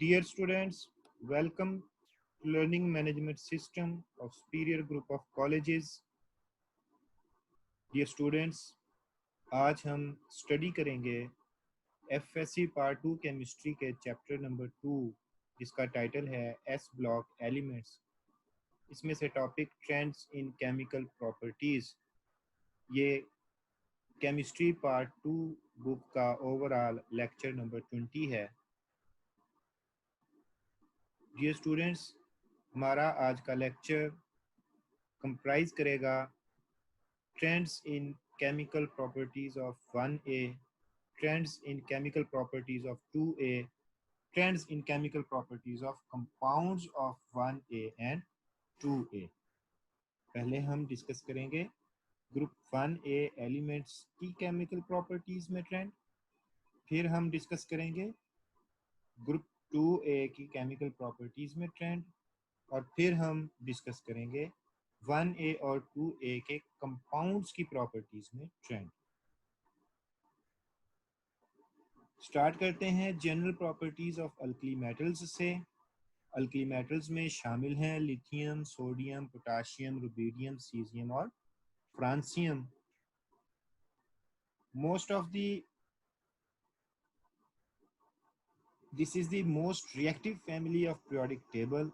Dear students, welcome to Learning Management System of Superior Group of Colleges. Dear students, आज हम study करेंगे FSc part 2 chemistry के chapter number 2 जिसका title है S block elements. इसमें से topic trends in chemical properties. ये chemistry part 2 book का ओवरऑल लेक्चर नंबर 20 है। डियर स्टूडेंट्स, हमारा आज का लेक्चर कंप्राइज करेगा trends in chemical properties of 1A, trends in chemical properties of 2A, trends in chemical properties of compounds of 1A and 2A। पहले हम discuss करेंगे group 1A elements की chemical properties में trend, फिर हम discuss करेंगे group 2A की chemical properties में ट्रेंड, और फिर हम डिस्कस करेंगे 1A और 2A के कंपाउंड्स की प्रॉपर्टीज में ट्रेंड। स्टार्ट करते हैं general properties of alkali metals से। अल्कली मेटल्स में शामिल हैं lithium, sodium, potassium, rubidium, caesium और francium. Most of this is the most reactive family of periodic table.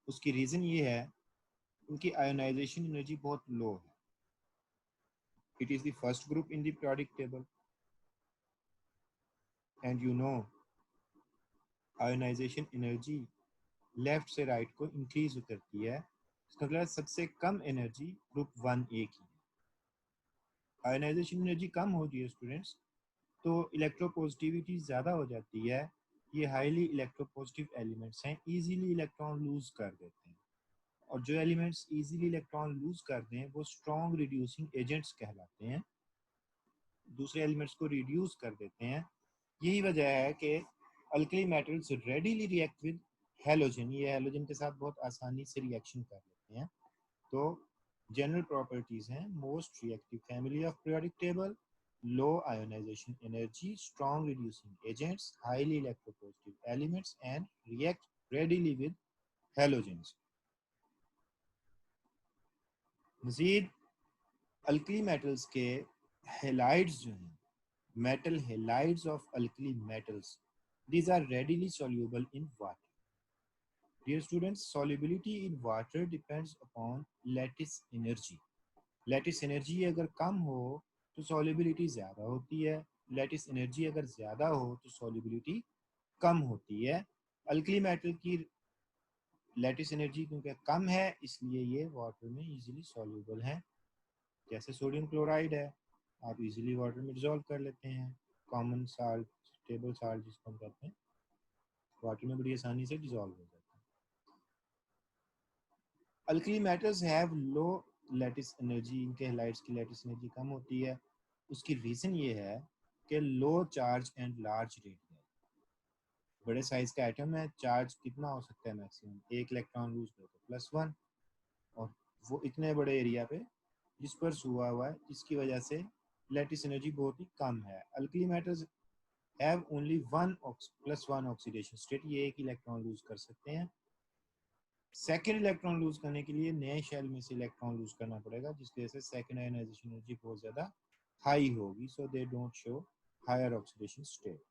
उसकी रीजन ये है उनकी आयोनाइजेशन एनर्जी बहुत लो है। It is the first group in the periodic table and you know ionization energy left से right को increase करती है। इसका मतलब सबसे कम एनर्जी ग्रुप 1A की है। आयोनाइजेशन एनर्जी कम होती है स्टूडेंट्स तो इलेक्ट्रोपॉजिटिविटी ज़्यादा हो जाती है। ये हाईली इलेक्ट्रोपॉजिटिव एलिमेंट्स हैं, इजीली इलेक्ट्रॉन लूज कर देते हैं, और जो एलिमेंट्स इजीली इलेक्ट्रॉन लूज कर दें वो स्ट्रॉन्ग रिड्यूसिंग एजेंट्स कहलाते हैं, दूसरे एलिमेंट्स को रिड्यूस कर देते हैं। यही वजह है कि alkali metals readily react with halogen, ये हैलोजन के साथ बहुत आसानी से रिएक्शन कर लेते हैं। तो जनरल प्रॉपर्टीज हैं most reactive family of periodic table, low ionisation energy, strong reducing agents, highly electropositive elements and react readily with halogens. मजीद अल्कली मेटल्स के हेलाइड्स जो हैं, metal halides of alkali metals, these are readily soluble in water. Dear students, solubility in water depends upon lattice energy. Lattice energy अगर कम हो तो solubility ज़्यादा होती है, lattice energy अगर ज़्यादा हो तो solubility कम होती है। alkali metal की lattice energy क्योंकि कम है इसलिए ये वाटर में easily soluble है। जैसे सोडियम क्लोराइड है, आप इजीली वाटर में डिजोल्व कर लेते हैं। कॉमन साल्ट, टेबल साल्ट जिसको हम कहते हैं, वाटर में बड़ी आसानी से डिजोल्व हो जाता है। Alkali metals have low lattice energy, इनके हैलाइड्स की लैटिस एनर्जी कम होती है। उसकी रीज़न ये है कि लो चार्ज एंड लार्ज रेडियस, बड़े साइज का एटम है, चार्ज कितना हो सकता है मैक्सिमम, एक इलेक्ट्रॉन लूज हो तो +1, और वो इतने बड़े एरिया पे डिस्पर्स हुआ है जिसकी वजह से लैटिस एनर्जी बहुत ही कम है। Alkali metals have only +1 oxidation state, ये एक इलेक्ट्रॉन लूज कर सकते हैं। सेकेंड इलेक्ट्रॉन लूज करने के लिए नए शेल में से इलेक्ट्रॉन लूज करना पड़ेगा, जिसकी वजह से सेकेंड आयोनाइजेशन एनर्जी बहुत ज़्यादा हाई होगी, so they don't show higher oxidation state.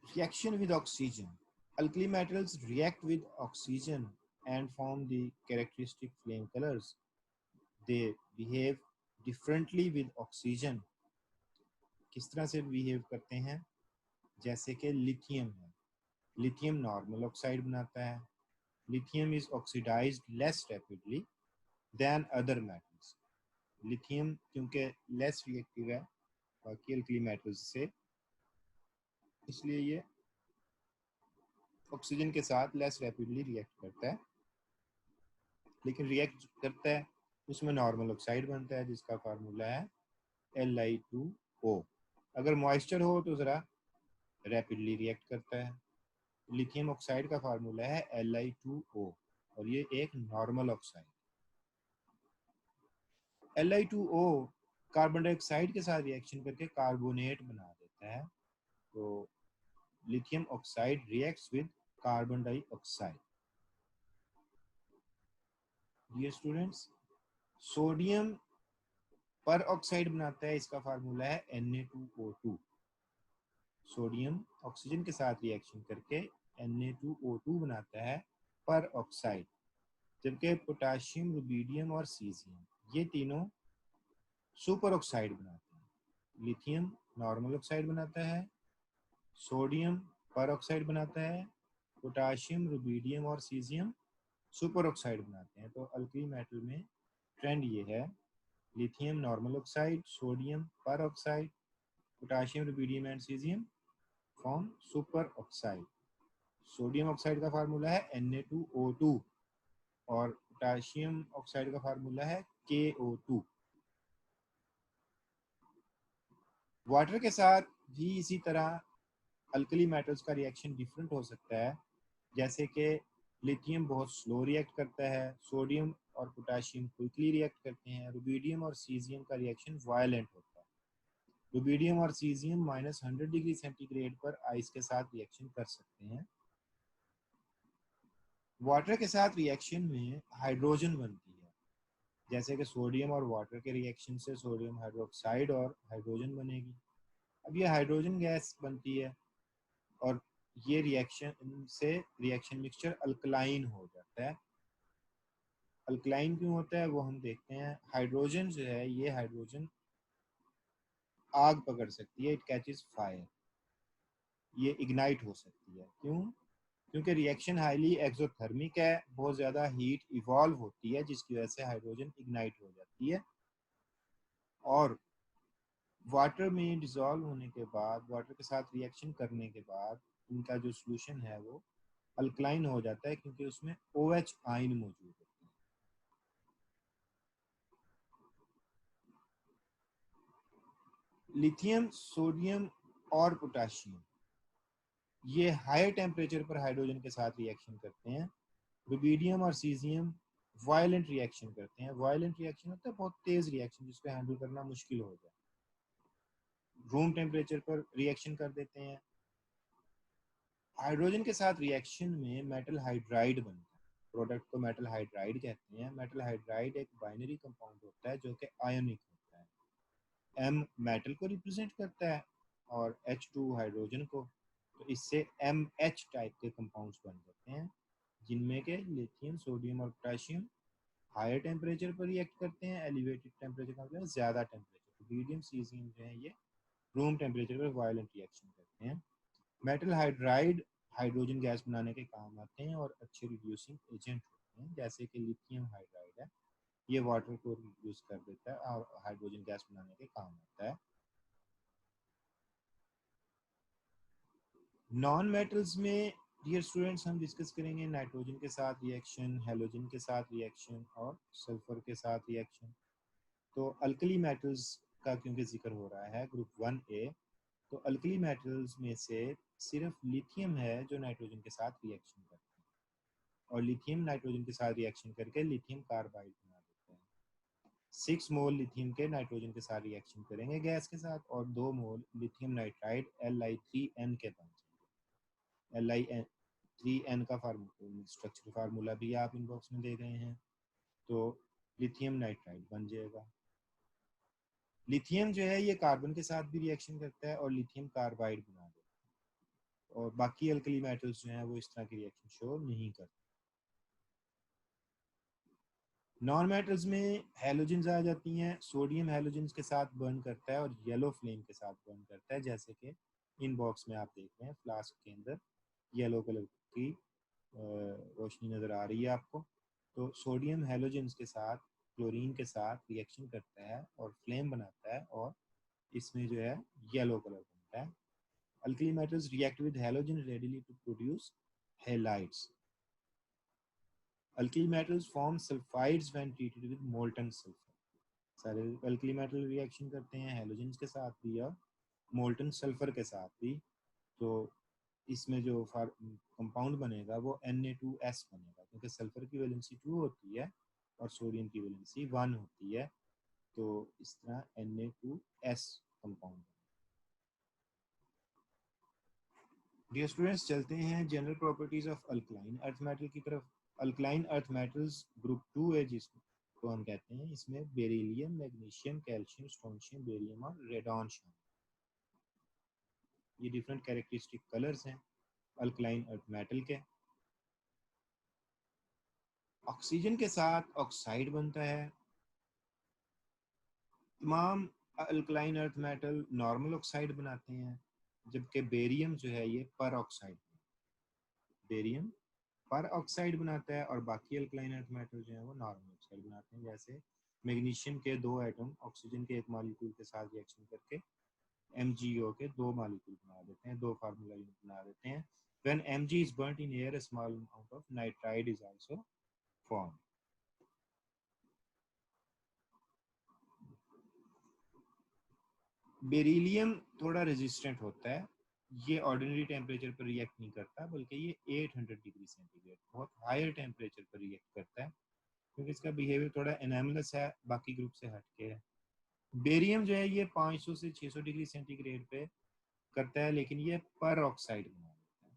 Reaction with oxygen. Alkali metals react with oxygen and form the characteristic flame colors. They behave differently with oxygen. किस तरह से बिहेव करते हैं? जैसे कि लिथियम है, लिथियम नॉर्मल ऑक्साइड बनाता है। Lithium is oxidised less rapidly than other metals. Lithium क्योंकि लेस रिएक्टिव है बाकी अल्कली मेटल्स से, इसलिए ये ऑक्सीजन के साथ लेस रैपिडली रिएक्ट करता है, लेकिन रिएक्ट करता है उसमें नॉर्मल ऑक्साइड बनता है जिसका फार्मूला है Li2O। अगर मॉइस्चर हो तो ज़रा रैपिडली रिएक्ट करता है। लिथियम ऑक्साइड का फार्मूला है Li2O और ये एक normal oxide. Li2O carbon dioxide के साथ रिएक्शन करके कार्बोनेट बना देता है। तो lithium oxide reacts with carbon dioxide. Dear students, sodium peroxide बनाता है, इसका फार्मूला है Na2O2। सोडियम ऑक्सीजन के साथ रिएक्शन करके Na2O2 बनाता है पर ऑक्साइड, जबकि पोटाशियम, रुबीडियम और सीजियम ये तीनों सुपर ऑक्साइड बनाते हैं। लिथियम नॉर्मल ऑक्साइड बनाता है, सोडियम पर ऑक्साइड बनाता है, पोटाशियम, रुबीडियम और सीजियम सुपर ऑक्साइड बनाते हैं। तो अल्कली मेटल में ट्रेंड ये है, लिथियम नॉर्मल ऑक्साइड, सोडियम पर oxide, potassium, rubidium and caesium form super oxide. Sodium oxide का फार्मूला है Na2O2 और पोटाशियम ऑक्साइड का फार्मूला है KO2। वाटर के साथ भी इसी तरह अल्कली मेटल्स का रिएक्शन डिफरेंट हो सकता है, जैसे कि लिथियम बहुत स्लो रिएक्ट करता है, सोडियम और पोटाशियम क्विकली रिएक्ट करते हैं, रुबीडियम और सीजियम का रिएक्शन वायलेंट होता है। रुबीडियम और सीजियम -100 डिग्री सेंटीग्रेड पर आइस के साथ रिएक्शन कर सकते हैं। वाटर के साथ रिएक्शन में हाइड्रोजन बनती है, जैसे कि सोडियम और वाटर के रिएक्शन से सोडियम हाइड्रोक्साइड और हाइड्रोजन बनेगी। अब ये हाइड्रोजन गैस बनती है और ये रिएक्शन से रिएक्शन मिक्सचर अल्कलाइन हो जाता है। अल्कलाइन क्यों होता है वो हम देखते हैं। हाइड्रोजन जो है, ये हाइड्रोजन आग पकड़ सकती है, इट कैचेस फायर, ये इग्नाइट हो सकती है। क्यों? क्योंकि रिएक्शन हाईली एक्सोथर्मिक है, बहुत ज़्यादा हीट इवॉल्व होती है, जिसकी वजह से हाइड्रोजन इग्नाइट हो जाती है। और वाटर में डिसॉल्व होने के बाद, वाटर के साथ रिएक्शन करने के बाद इनका जो सोल्यूशन है वो अल्कलाइन हो जाता है, क्योंकि उसमें OH आयन मौजूद होती है। लिथियम, सोडियम और पोटाशियम ये हायर टेम्परेचर पर हाइड्रोजन के साथ रिएक्शन करते हैं। रुबीडियम और सीजियम वायलेंट रिएक्शन करते हैं। वायलेंट रिएक्शन होता है बहुत तेज रिएक्शन, जिसको हैंडल करना मुश्किल हो जाए, रूम टेम्परेचर पर रिएक्शन कर देते हैं। हाइड्रोजन के साथ रिएक्शन में मेटल हाइड्राइड बनता है, प्रोडक्ट को मेटल हाइड्राइड कहते हैं। मेटल हाइड्राइड एक बाइनरी कंपाउंड होता है जो कि आयोनिक होता है। M मेटल को रिप्रेजेंट करता है और H2 हाइड्रोजन को। तो इससे MH टाइप के कंपाउंड्स बन जाते हैं, जिनमें के लिथियम, सोडियम और पोटाशियम हायर टेम्परेचर पर रिएक्ट करते हैं। एलिवेटेड टेम्परेचर का मतलब ज़्यादा टेम्परेचर। मीडियम सीजियम जो है ये रूम टेम्परेचर पर वायलेंट रिएक्शन करते हैं। मेटल हाइड्राइड हाइड्रोजन गैस बनाने के काम आते हैं और अच्छे रिड्यूसिंग एजेंट होते हैं, जैसे कि लिथियम हाइड्राइड है, ये वाटर को रिड्यूस कर देता है और हाइड्रोजन गैस बनाने के काम आता है। नॉन मेटल्स में डियर स्टूडेंट्स हम डिस्कस करेंगे नाइट्रोजन के साथ रिएक्शन, हेलोजन के साथ रिएक्शन और सल्फर के साथ रिएक्शन। तो अल्कली मेटल्स का क्योंकि जिक्र हो रहा है ग्रुप 1A, तो अल्कली मेटल्स में से सिर्फ लिथियम है जो नाइट्रोजन के साथ रिएक्शन करता है, और लिथियम नाइट्रोजन के साथ रिएक्शन करके लिथियम कार्बाइड बना देते हैं। 6 मोल लिथियम के नाइट्रोजन के साथ रिएक्शन करेंगे गैस के साथ, और 2 मोल लिथियम नाइट्राइड Li3N के बन जाएंगे। Li3N का स्ट्रक्चर फार्मूला भी आप इनबॉक्स में दे गए हैं। तो लिथियम नाइट्राइड बन जाएगा। लिथियम जो है ये कार्बन के साथ भी रिएक्शन करता है और लिथियम कार्बाइड बना देता है, और बाकी अल्कली मेटल्स जो हैं वो इस तरह की रिएक्शन शो नहीं करते। नॉन मेटल्स में हेलोजन्स आ जाती हैं। सोडियम हेलोजन्स के साथ बर्न करता है और येलो फ्लेम के साथ बर्न करता है, जैसे कि इन बॉक्स में आप देख रहे हैं, फ्लास्क के अंदर येलो कलर की रोशनी नज़र आ रही है आपको। तो सोडियम हेलोजन्स के साथ क्लोरीन के साथ रिएक्शन करता है और फ्लेम बनाता है, और इसमें जो है येलो कलर बनता है। Alkali metals react with halogen readily to produce halides. Alkali metals form sulfides when treated with molten sulfur. सारे अल्कली मेटल रिएक्शन करते हैं हेलोजन्स के साथ भी और मोल्टन सल्फर के साथ भी। तो इसमें जो कंपाउंड बनेगा वो Na2S बनेगा, क्योंकि सल्फर की वैलेंसी 2 होती है और सोडियम की वैलेंसी 1 होती है। तो इस तरह Na2S कंपाउंड। डियर स्टूडेंट्स, चलते हैं general properties of alkaline earth metal की तरफ। अल्कलाइन अर्थ मेटल्स ग्रुप 2 है जिसको हम कहते हैं, इसमें beryllium, magnesium, calcium, strontium, barium और रेडॉन शामिल। ये डिफरेंट कैरेक्टरिस्टिक कलर्स हैं अल्कलाइन अर्थ मेटल के। ऑक्सीजन के साथ ऑक्साइड बनता है। तमाम alkaline earth metal normal oxide बनाते हैं, जबकि बेरियम जो है ये पर ऑक्साइड, बेरियम पर ऑक्साइड बनाता है और बाकी अल्कलाइन अर्थ मेटल जो है वो नॉर्मल ऑक्साइड बनाते हैं। जैसे मैग्नीशियम के 2 एटम ऑक्सीजन के एक मॉलिक्यूल के साथ रिएक्शन करके MgO के 2 मॉलिक्यूल बना देते हैं, 2 फार्मूला यूनिट बना देते हैं। When Mg is burnt in air, a small amount of nitride is also formed. Beryllium थोड़ा रेजिस्टेंट होता है, ये ऑर्डिनरी टेम्परेचर पर रिएक्ट नहीं करता, बल्कि ये 800 डिग्री सेंटीग्रेड बहुत हायर टेम्परेचर पर रिएक्ट करता है, क्योंकि इसका बिहेवियर थोड़ा एनामलस है, बाकी ग्रुप से हटके है। बेरियम जो है ये 500 से 600 डिग्री सेंटीग्रेड पे करता है, लेकिन ये पर ऑक्साइड बना देता है।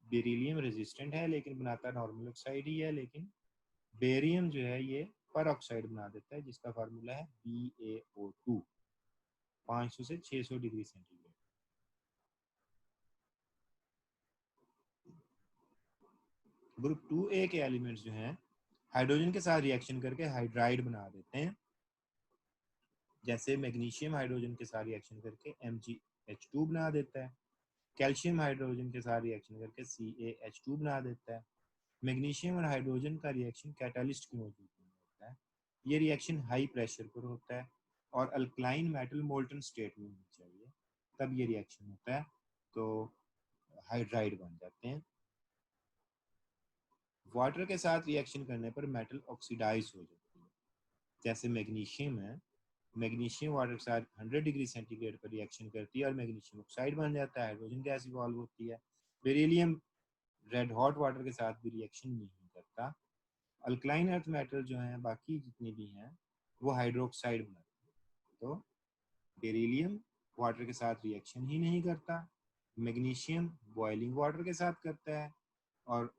बेरिलियम रेजिस्टेंट है लेकिन बनाता नॉर्मल ऑक्साइड ही है, लेकिन बेरियम जो है ये पर ऑक्साइड बना देता है, जिसका फार्मूला है BaO2, 500 से 600 डिग्री सेंटीग्रेड। ग्रुप 2A के एलिमेंट्स जो हैं हाइड्रोजन के साथ रिएक्शन करके हाइड्राइड बना देते हैं। जैसे मैग्नीशियम हाइड्रोजन के साथ रिएक्शन करके MgH2 बना देता है, कैल्शियम हाइड्रोजन के साथ रिएक्शन करके CaH2 बना देता है। मैग्नीशियम और हाइड्रोजन का रिएक्शन कैटालिस्ट की मौजूदगी में होता है। ये रिएक्शन हाई प्रेशर पर होता है और अल्कलाइन मेटल मोल्टन स्टेट में होनी चाहिए, तब ये रिएक्शन होता है, तो हाइड्राइड बन जाते हैं। वाटर के साथ रिएक्शन करने पर मेटल ऑक्सीडाइज हो जाती है। जैसे मैग्नीशियम है, मैग्नीशियम वाटर के साथ 100 डिग्री सेंटीग्रेड पर रिएक्शन करती है और मैग्नीशियम ऑक्साइड बन जाता है, हाइड्रोजन गैस इवॉल्व होती है। बेरिलियम रेड हॉट वाटर के साथ भी रिएक्शन नहीं करता। अल्कलाइन अर्थ मेटल जो हैं बाकी जितने भी हैं वो हाइड्रोक्साइड बनाते हैं, तो बेरिलियम वाटर के साथ रिएक्शन ही नहीं करता, मैग्नीशियम बॉइलिंग वाटर के साथ करता है और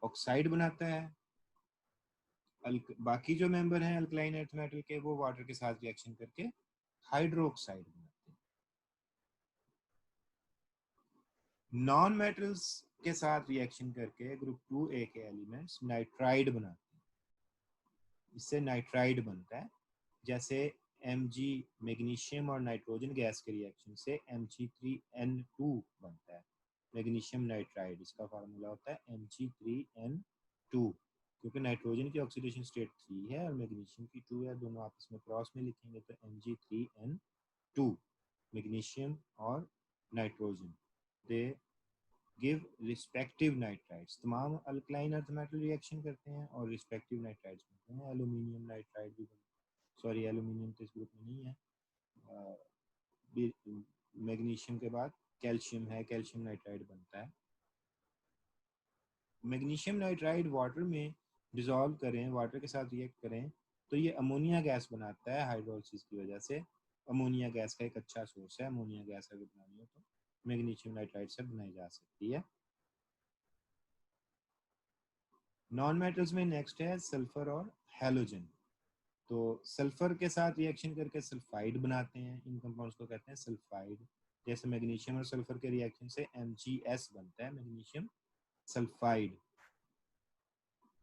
ऑक्साइड बनाता है। बाकी जो मेंबर हैं अल्कलाइन अर्थ मेटल के वो वाटर के साथ रिएक्शन करके हाइड्रोक्साइड बनाते हैं। नॉन मेटल्स के साथ रिएक्शन करके ग्रुप 2A के एलिमेंट्स नाइट्राइड बनाते हैं, इससे नाइट्राइड बनता है। जैसे Mg मैग्नीशियम और नाइट्रोजन गैस के रिएक्शन से Mg3N2 बनता है, मैग्नीशियम नाइट्राइड, इसका फार्मूला होता है Mg3N2, क्योंकि नाइट्रोजन की ऑक्सीडेशन स्टेट 3 है और मैग्नीशियम की 2 है, दोनों आपस में क्रॉस में लिखेंगे तो Mg3N2, मैग्नीशियम और nitrogen, they give respective nitrides. तमाम अल्कलाइन अर्थ मेटल रिएक्शन करते हैं और रिस्पेक्टिव नाइट्राइड्स बनते हैं। एल्यूमिनियम नाइट्राइड भी सॉरी एल्यूमिनियम तो इस ग्रुप में नहीं है, मैग्नीशियम के बाद कैल्शियम है, कैल्शियम नाइट्राइड बनता है। मैग्नीशियम नाइट्राइड वाटर में डिसॉल्व करें, वाटर के साथ रिएक्ट करें तो ये अमोनिया गैस बनाता है हाइड्रोलिसिस की वजह से। अमोनिया गैस का एक अच्छा सोर्स है, अमोनिया गैस अगर बनानी हो तो मैग्नीशियम नाइट्राइड से बनाई जा सकती है। नॉन मेटल्स में नेक्स्ट है सल्फर और हैलोजन। तो सल्फर के साथ रिएक्शन करके सल्फाइड बनाते हैं, इन कंपाउंड्स को कहते हैं सल्फाइड। जैसे मैग्नीशियम और सल्फर के रिएक्शन से MgS बनता है, मैग्नीशियम सल्फाइड।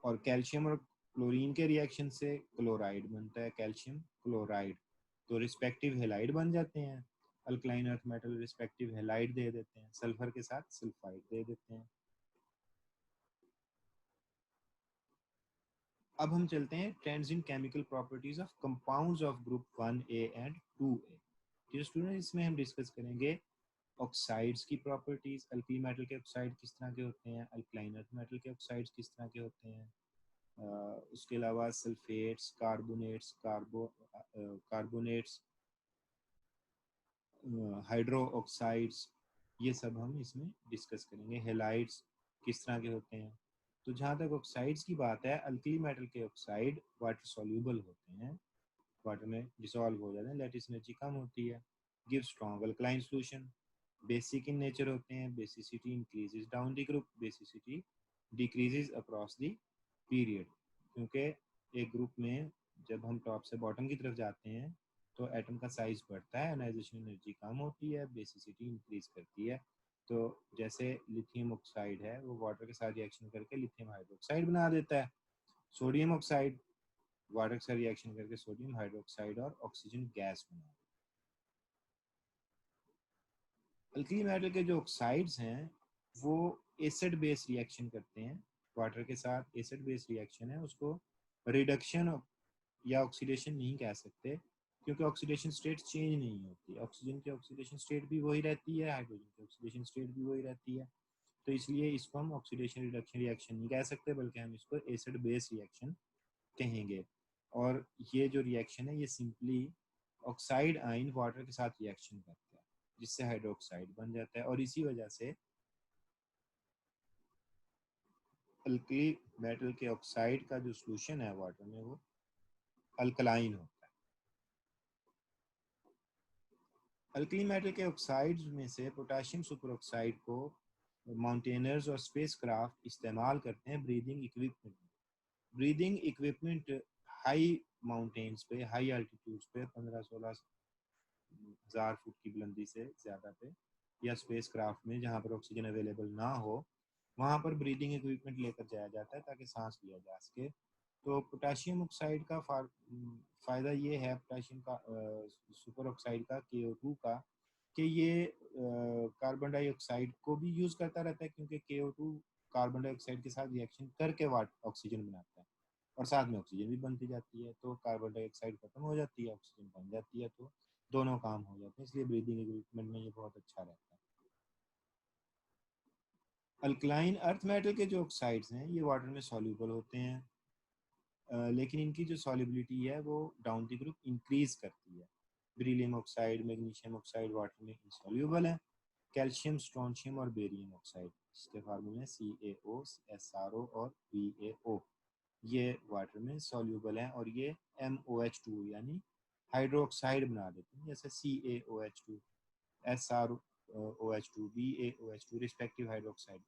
और कैल्शियम और क्लोरीन के रिएक्शन से क्लोराइड बनता है, कैल्शियम क्लोराइड। तो रिस्पेक्टिव हेलाइड बन जाते हैं। Alkaline earth metal respective halide दे देते हैं, सल्फर के साथ सल्फाइड दे देते हैं। अब हम चलते हैं trends in chemical properties of compounds of group 1A and 2A। Dear student, इसमें हम डिस्कस करेंगे ऑक्साइड्स की प्रॉपर्टीज, अल्कली मेटल के ऑक्साइड किस तरह के होते हैं, अल्कलाइन अर्थ मेटल के ऑक्साइड्स किस तरह के होते हैं, उसके अलावा sulphates, carbonates, carbonates, hydroxides, ये सब हम इसमें डिस्कस करेंगे। हेलाइड्स किस तरह के होते हैं। तो जहाँ तक ऑक्साइड्स की बात है, अल्कली मेटल के ऑक्साइड वाटर सॉल्यूबल होते हैं, वाटर में डिसॉल्व हो जाते हैं, लैटिस एनर्जी कम होती है। Give strong alkaline solution, basic in nature होते हैं, basicity increases down the group, basicity decreases across the period, क्योंकि एक ग्रुप में जब हम टॉप से बॉटम की तरफ जाते हैं तो एटम का साइज बढ़ता है, आयनाइजेशन एनर्जी कम होती है, बेसिसिटी इंक्रीज करती है। तो जैसे लिथियम ऑक्साइड है वो वाटर के साथ रिएक्शन करके लिथियम हाइड्रोक्साइड बना देता है। सोडियम ऑक्साइड वाटर के साथ रिएक्शन करके सोडियम हाइड्रोक्साइड और ऑक्सीजन गैस बना देता है। अल्कली मेटल के जो ऑक्साइड्स हैं वो एसिड बेस रिएक्शन करते हैं वाटर के साथ। एसिड बेस रिएक्शन है, उसको रिडक्शन या ऑक्सीडेशन नहीं कह सकते, क्योंकि ऑक्सीडेशन स्टेट चेंज नहीं होती। ऑक्सीजन की ऑक्सीडेशन स्टेट भी वही रहती है, हाइड्रोजन की ऑक्सीडेशन स्टेट भी वही रहती है। तो इसलिए इसको हम ऑक्सीडेशन रिडक्शन रिएक्शन नहीं कह सकते, बल्कि हम इसको एसिड बेस रिएक्शन कहेंगे। और ये जो रिएक्शन है ये सिंपली ऑक्साइड आयन वाटर के साथ रिएक्शन करता है जिससे हाइड्रोक्साइड बन जाता है, और इसी वजह से अल्कली मेटल के ऑक्साइड का जो सोल्यूशन है वाटर में वो अल्कलाइन होता है। अल्कली मेटल के ऑक्साइड्स में से पोटाशियम सुपर ऑक्साइड को माउंटेनर्स और स्पेस क्राफ्ट इस्तेमाल करते हैं breathing equipment. Breathing equipment high mountains पे, हाई एल्टीट्यूड्स पे 15-16 हज़ार फुट की बुलंदी से ज़्यादा पे, या स्पेस क्राफ्ट में जहाँ पर ऑक्सीजन अवेलेबल ना हो, वहाँ पर ब्रीदिंग इक्विपमेंट लेकर जाया जाता है ताकि सांस लिया जा सके। तो पोटाशियम ऑक्साइड का फ़ायदा ये है, पोटाशियम का सुपर ऑक्साइड का KO2 का, कि ये कार्बन डाइऑक्साइड को भी यूज़ करता रहता है, क्योंकि KO2 कार्बन डाइऑक्साइड के साथ रिएक्शन करके वाट ऑक्सीजन बनाता है और साथ में ऑक्सीजन भी बनती जाती है। तो कार्बन डाइऑक्साइड खत्म हो जाती है, ऑक्सीजन बन जाती है, तो दोनों काम हो जाते हैं। इसलिए ब्रीदिंग इक्विपमेंट में ये बहुत अच्छा रहता है। अल्कलाइन अर्थ मेटल के जो ऑक्साइड्स हैं ये वाटर में सॉल्यूबल होते हैं, लेकिन इनकी जो सॉल्युबिलिटी है वो डाउन द ग्रुप इंक्रीज करती है। Beryllium oxide, magnesium oxide water में इंसॉल्यूबल है। कैल्शियम, स्ट्रोंशियम और बेरियम ऑक्साइड, इसके फार्मूले CaO, SRO और BaO, ये वाटर में सॉल्यूबल है और ये MOH2 यानी हाइड्रोक्साइड बना देते हैं, जैसे CaOH2, SROH2, BaOH2 respective hydroxide.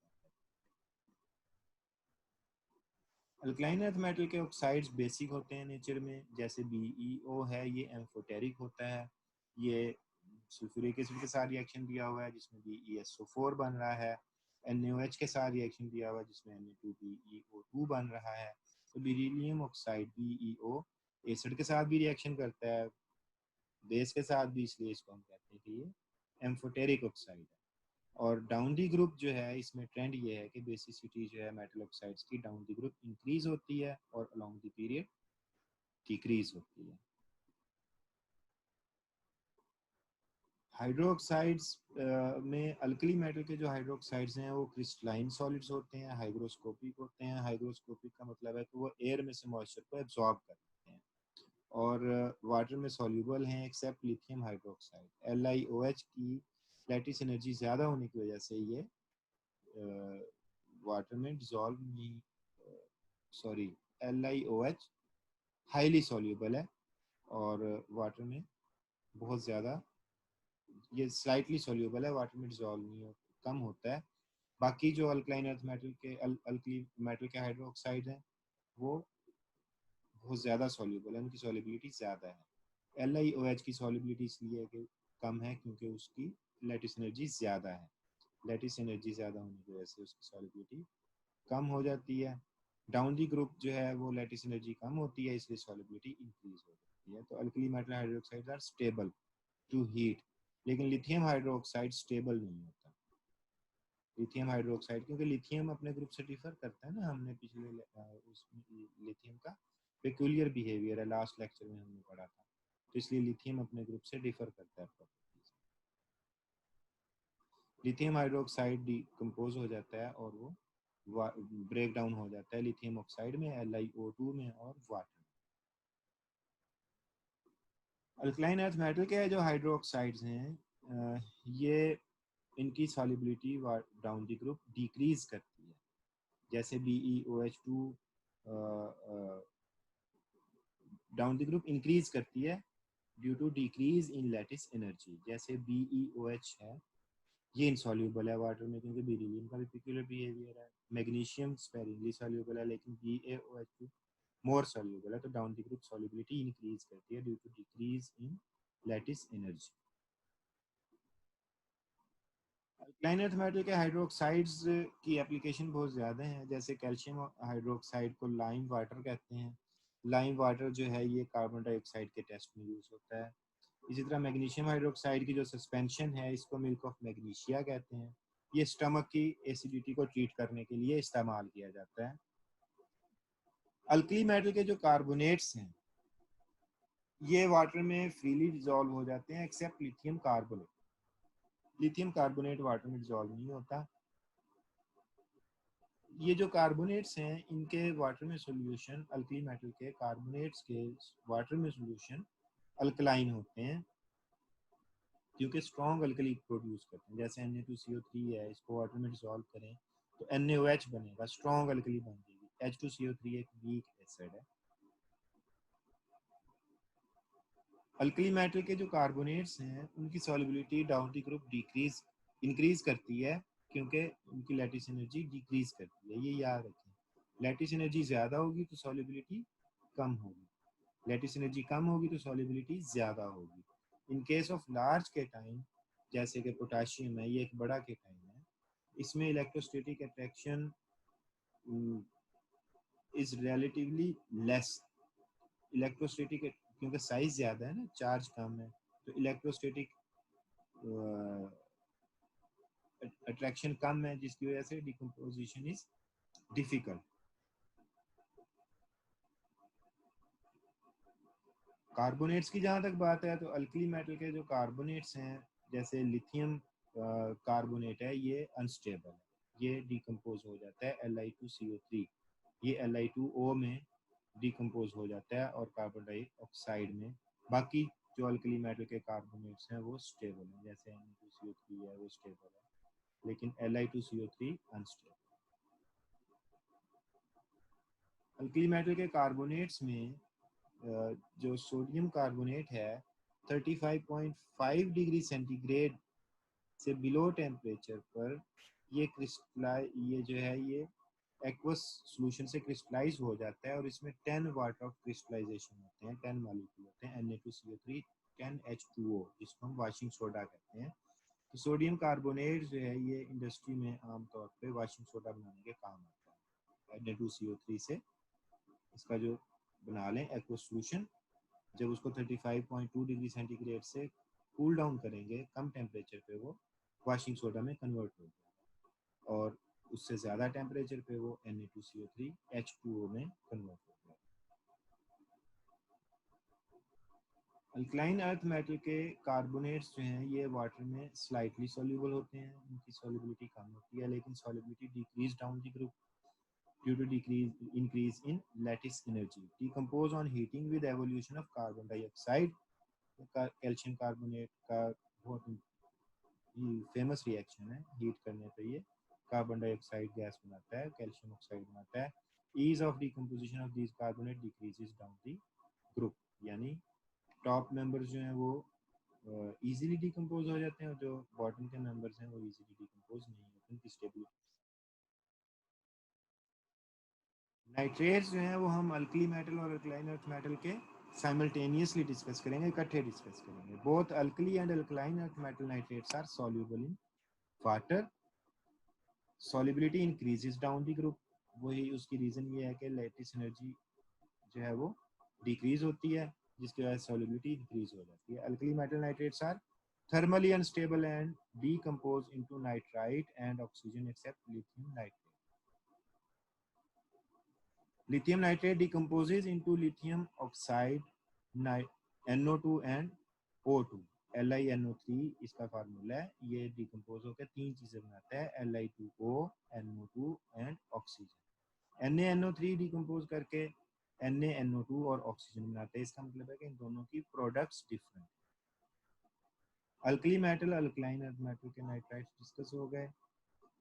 Alkaline earth metal के ऑक्साइड्स बेसिक होते हैं नेचर में, जैसे BeO है ये एम्फोटेरिक होता है, ये सल्फ्यूरिक एसिड के साथ रिएक्शन दिया हुआ है जिसमें BeSO4 बन रहा है। NaOH के साथ रिएक्शन दिया हुआ है जिसमें Na2PeO2 बन रहा है। तो बेरिलियम ऑक्साइड BeO एसिड के साथ भी रिएक्शन करता है, बेस के साथ भी, इसलिए इसको हम कहते हैं कि ये एम्फोटेरिक ऑक्साइड है। और डाउन दी ग्रुप जो है इसमें ट्रेंड ये है कि बेसिसिटी जो है मेटल ऑक्साइड्स की डाउन दी ग्रुप इंक्रीज होती है और अलोंग द पीरियड डिक्रीज होती है। हाइड्रोक्साइड्स में अल्कली मेटल के जो हाइड्रोक्साइड्स हैं वो क्रिस्टलाइन सॉलिड्स होते हैं, हाइग्रोस्कोपिक होते हैं। हाइग्रोस्कोपिक का मतलब है कि वो एयर में से मॉइस्चर को एब्जॉर्ब करते हैं और वाटर में सॉल्यूबल हैं एक्सेप्ट लिथियम हाइड्रोक्साइड। LiOH की लैटिस एनर्जी ज़्यादा होने की वजह से ये वाटर में डिजॉल्व नहीं, सॉरी, LiOH हाईली सॉल्यूबल है और वाटर में बहुत ज़्यादा, ये स्लाइटली सॉल्यूबल है, वाटर में डिजॉल्व नहीं हो, कम होता है। बाकी जो अल्कलाइन अर्थ मेटल के अल्कली मेटल के हाइड्रोक्साइड हैं वो बहुत ज़्यादा सॉल्यूबल है, उनकी सॉल्युबिलिटी ज़्यादा है। LiOH की सॉल्युबिलिटी इसलिए कि कम है क्योंकि उसकी लैटिस एनर्जी ज़्यादा है। लैटिस एनर्जी ज़्यादा होने की वजह से उसकी सॉल्युबिलिटी कम हो जाती है। डाउन दी ग्रुप जो है वो लैटिस एनर्जी कम होती है, इसलिए सॉल्युबिलिटी इंक्रीज हो जाती है। तो alkali metal hydroxides are stable to heat, लेकिन लिथियम हाइड्रोक्साइड स्टेबल नहीं होता। लिथियम हाइड्रोक्साइड, क्योंकि लिथियम अपने ग्रुप से डिफर करता है ना, हमने पिछले उसमें लिथियम का पेक्यूलियर बिहेवियर है लास्ट लेक्चर में हमने पढ़ा था, तो इसलिए लिथियम अपने ग्रुप से डिफर करता है प्रॉपर्टीज। लिथियम हाइड्रोक्साइड डिकम्पोज हो जाता है और वो ब्रेक डाउन हो जाता है लिथियम ऑक्साइड में, LiO2 में और वाटर में। अल्कलाइन अर्थ मेटल के जो हाइड्रोक्साइड्स हैं ये इनकी solubility down the group decrease करती है, जैसे BeOH2 down the group increase करती है due to decrease in lattice energy. जैसे BeOH है, ये इनसॉल्यूबल है वाटर में क्योंकि बेरिलियम का भी पिक्यूलर बिहेवियर है। मैग्नीशियम स्पेरिंगली सॉल्यूबल है लेकिन BaOH मोर सॉल्यूबल है, तो down the group solubility increase करती है due to decrease in lattice energy. Alkaline earth metal के हाइड्रोक्साइड्स की एप्लीकेशन बहुत ज़्यादा है। जैसे कैल्शियम हाइड्रोक्साइड को लाइम वाटर कहते हैं। लाइम वाटर जो है ये कार्बन डाइऑक्साइड के टेस्ट में यूज़ होता है। इसी तरह मैग्नीशियम हाइड्रोक्साइड की जो सस्पेंशन है इसको मिल्क ऑफ मैग्नीशिया कहते हैं। ये स्टमक की एसिडिटी को ट्रीट करने के लिए इस्तेमाल किया जाता है। अल्कली मेटल के जो कार्बोनेट्स हैं ये वाटर में फ्रीली डिजोल्व हो जाते हैं except lithium carbonate. Lithium carbonate water में डिजोल्व नहीं होता। ये जो कार्बोनेट्स हैं इनके वाटर में सोल्यूशन, अल्कली मेटल के कार्बोनेट्स के वाटर में सोल्यूशन अल्कलाइन होते हैं क्योंकि स्ट्रॉन्ग अल्कली प्रोड्यूस करते हैं। जैसे Na2CO3 है, इसको वाटर में डिसॉल्व करें तो NaOH बनेगा, स्ट्रॉन्ग अल्कली बन जाएगी। H2CO3 एक वीक एसिड है। अल्कली मेटल के जो कार्बोनेट्स हैं उनकी solubility down the group decrease increase करती है क्योंकि उनकी लैटिस एनर्जी डिक्रीज करती है। ये याद रखें, लैटिस एनर्जी ज़्यादा होगी तो सॉल्युबिलिटी कम होगी, लैटिस एनर्जी कम होगी तो सॉल्युबिलिटी ज़्यादा होगी। In case of large cation जैसे कि पोटाशियम है, ये एक बड़ा केटाइन है, इसमें electrostatic attraction is relatively less. Electrostatic क्योंकि साइज ज़्यादा है ना, चार्ज कम है, तो इलेक्ट्रोस्टैटिक अट्रैक्शन कम है जिसकी वजह से डिकम्पोजिशन इज डिफिकल्ट। कार्बोनेट्स की जहाँ तक बात है तो अल्कली मेटल के जो कार्बोनेट्स हैं जैसे लिथियम कार्बोनेट है ये अनस्टेबल है, ये डिकम्पोज हो जाता है Li2CO3, ये Li2O में डिकम्पोज हो जाता है और कार्बन डाइऑक्साइड में। बाकी जो अल्कली मेटल के कार्बोनेट्स हैं वो स्टेबल हैं, जैसे Na2CO3 है वो स्टेबल है लेकिन Li2CO3 अनस्टेबल। अल्कली मेटल के कार्बोनेट्स में जो सोडियम कार्बोनेट है 35.5 डिग्री सेंटीग्रेड से बिलो टेम्परेचर पर ये जो है ये एक्वस सॉल्यूशन से क्रिस्टलाइज हो जाता है और इसमें 10 वाट ऑफ क्रिस्टलाइजेशन होते हैं, 10 मॉलिक्यूल होते हैं Na2CO3 10H2O, जिसको हम वाशिंग सोडा कहते हैं। तो सोडियम कार्बोनेट जो है ये इंडस्ट्री में आमतौर पे वाशिंग सोडा बनाने के काम आता है। Na2CO3 से इसका जो बना लें एक्वस सॉल्यूशन, जब उसको 35.2 डिग्री सेंटीग्रेड से कूल डाउन करेंगे कम टेम्परेचर पे वो वाशिंग सोडा में कन्वर्ट हो जाएगा और उससे ज़्यादा टेम्परेचर पे वो Na2CO3 H2O में कन्वर्ट हो जाएगा। अल्कलाइन अर्थ मेटल के कार्बोनेट्स जो हैं ये वाटर में स्लाइटली सॉल्यूबल होते हैं, उनकी सॉल्युबिलिटी कम होती है लेकिन solubility decrease down the group due to increase in lattice energy. Decompose on heating with evolution of carbon dioxide. Calcium carbonate का बहुत फेमस रिएक्शन है, हीट करने पे ये कार्बन डाइऑक्साइड गैस बनाता है, कैल्शियम ऑक्साइड बनाता है। Ease of decomposition of this carbonate decreases down the group, यानी टॉप मेंबर्स जो हैं वो इजीली डिकम्पोज हो जाते हैं और जो बॉटम के मेंबर्स हैं वो इजीली डिकम्पोज नहीं होते, उनकी स्टेबिलिटी। नाइट्रेट्स जो हैं वो हम अल्कली मेटल और अल्कलाइन अर्थ मेटल के साइमल्टेनियसली डिस्कस करेंगे, इकट्ठे डिस्कस करेंगे। Both alkali and alkaline earth metal nitrates are soluble in water, solubility increases down the group. वही उसकी रीजन ये है कि लैटिस एनर्जी जो है वो डिक्रीज होती है जिसकी वजह से सॉल्युबिलिटी इंक्रीज हो जाती है। Alkali metal nitrates are thermally unstable and decompose into nitrite and oxygen except lithium nitrate. Lithium nitrate decomposes into lithium oxide, NO2 and O2। LiNO3 इसका फार्मूला है, ये डिकम्पोज होकर तीन चीजें बनाता है, Li2O, NO2 and oxygen. NaNO3 decompose करके NaNO2 और ऑक्सीजन बनाते हैं। इसका मतलब है कि इन दोनों की products different. Alkali metal alkaline earth metal के नाइट्राइट्स डिस्कस हो गए।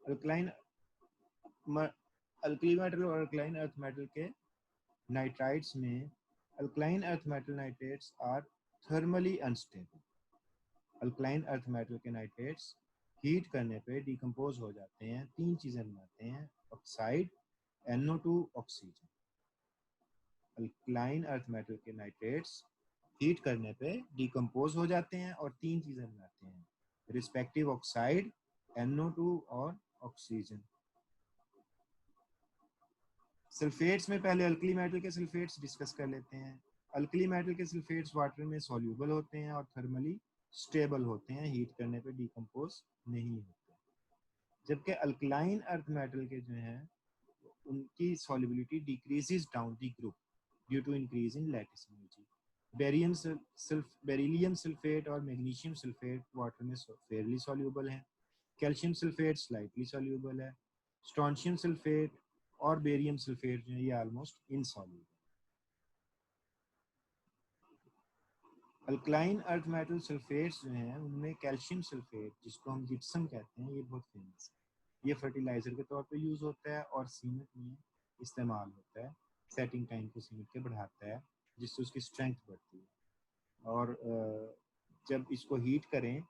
अल्कलाइन अल्कली मेटल और अल्कलाइन अर्थ मेटल के नाइट्राइट्स में alkaline earth metal nitrates are thermally unstable. Alkaline earth metal के नाइट्रेट्स हीट करने पे डिकम्पोज हो जाते हैं, तीन चीज़ें बनाते हैं, oxide, NO2, oxygen. Alkaline earth metal के नाइट्रेट्स हीट करने पे डिकम्पोज हो जाते हैं और तीन चीज़ें बनाते हैं, रिस्पेक्टिव ऑक्साइड, NO2 और ऑक्सीजन। सल्फेट्स में पहले अल्कली मेटल के सल्फेट्स डिस्कस कर लेते हैं। अल्कली मेटल के सल्फेट्स वाटर में सॉल्यूबल होते हैं और थर्मली स्टेबल होते हैं, हीट करने पे डिकम्पोज नहीं होते। जबकि अल्कलाइन अर्थ मेटल के जो हैं उनकी solubility decreases down the group due to increase in lattice energy. Beryllium sulphate और मैग्नीशियम सल्फेट वाटर में फेयरली सॉल्यूबल हैं। कैल्शियम सल्फेट स्लाइटली सॉल्यूबल है। स्ट्रॉन्शियम सल्फेट और बेरियम सल्फेट जो है ये almost insoluble. Alkaline earth metal sulphates जो हैं उनमें कैल्शियम सल्फेट, जिसको हम जिप्सम कहते हैं, ये बहुत फेमस है। ये फर्टिलाइजर के तौर पे यूज़ होता है और सीमेंट में इस्तेमाल होता है। सेटिंग टाइम को सीमेंट के बढ़ाता है, जिससे उसकी स्ट्रेंथ बढ़ती है। और जब इसको हीट करें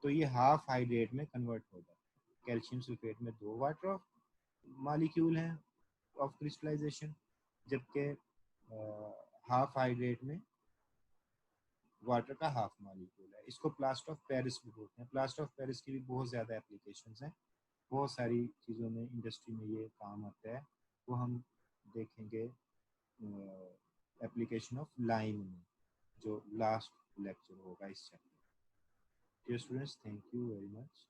तो ये हाफ हाइड्रेट में कन्वर्ट हो जाता है। कैल्शियम सल्फेट में 2 वाटर ऑफ मॉलिक्यूल हैं ऑफ क्रिस्टलाइजेशन, जबकि हाफ हाइड्रेट में वाटर का हाफ मॉलिक्यूल है। इसको प्लास्टर ऑफ पेरिस भी बोलते हैं। प्लास्टर ऑफ पेरिस की भी बहुत ज़्यादा एप्लीकेशंस हैं, बहुत सारी चीज़ों में, इंडस्ट्री में ये काम आता है। वो हम देखेंगे एप्लीकेशन ऑफ लाइम में, जो लास्ट लेक्चर होगा इस chapter. Dear students, thank you very much.